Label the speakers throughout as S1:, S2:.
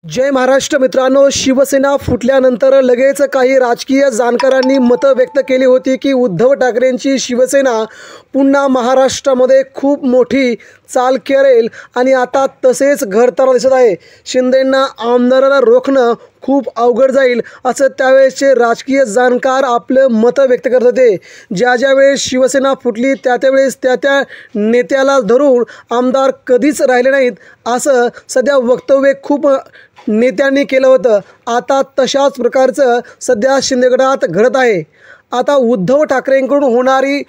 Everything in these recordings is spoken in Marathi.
S1: जय महाराष्ट्र मित्रांनो, शिवसेना फुटल्यानंतर लगेच काही राजकीय जाणकारांनी मतं व्यक्त केली होती की उद्धव ठाकरेंची शिवसेना पुन्हा महाराष्ट्रामध्ये खूप मोठी चाल करेल आणि आता तसेच घडताना दिसत आहे. शिंदेंना आमदाराला रोखणं खूप अवघड जाईल असं त्यावेळेसचे राजकीय जाणकार आपलं मतं व्यक्त करत होते. ज्या वेळेस शिवसेना फुटली त्यावेळेस त्या नेत्याला धरून आमदार कधीच राहिले नाहीत असं सध्या वक्तव्य खूप नेत्यांनी केलं होतं. आता तशाच प्रकारचं सध्या शिंदेगडात घडत आहे. आता उद्धव ठाकरेंकडून होणारी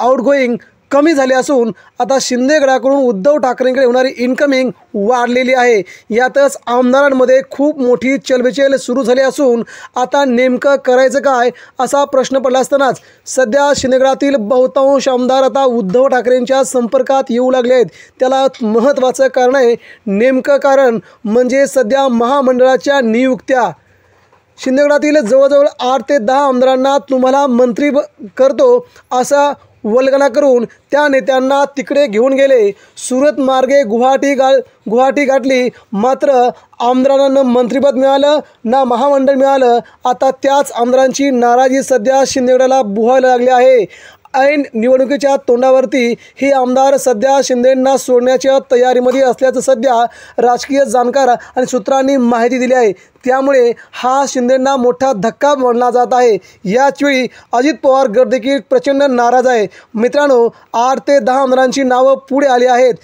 S1: आउटगोईंग कमी झाली असून आता शिंदेगडाकडून उद्धव ठाकरेंकडे होणारी इन्कमिंग वाढलेली आहे. यातच आमदारांमध्ये खूप मोठी चलबिचल सुरू झाली असून आता नेमकं करायचं काय असा प्रश्न पडला असतानाच सध्या शिंदेगडातील बहुतांश आमदार आता उद्धव ठाकरेंच्या संपर्कात येऊ लागले आहेत. त्याला महत्त्वाचं कारण आहे. नेमकं कारण म्हणजे सध्या महामंडळाच्या नियुक्त्या. शिंदेगडातील जवळजवळ 8 ते 10 आमदारांना तुम्हाला मंत्री करतो असा वल्गना करून त्या नेत्यांना तिकडे घेऊन गेले. सुरत मार्गे गुवाहाटी गाठली. मात्र आमदारांना न मंत्रिपद मिळालं ना महामंडळ मिळालं. आता त्याच आमदारांची नाराजी सध्या शिंदेगडाला बुहायला लागली आहे. ऐन निवडणुकीच्या तोंडावरती हे आमदार सध्या शिंदेंना सोडण्याच्या तयारीमध्ये असल्याचं सध्या राजकीय जाणकार आणि सूत्रांनी माहिती दिली आहे. त्यामुळे हा शिंदेंना मोठा धक्का मानला जात आहे. याचवेळी अजित पवार गट देखील प्रचंड नाराज आहे. मित्रांनो, 8 ते 10 आमदारांची नावं पुढे आली आहेत.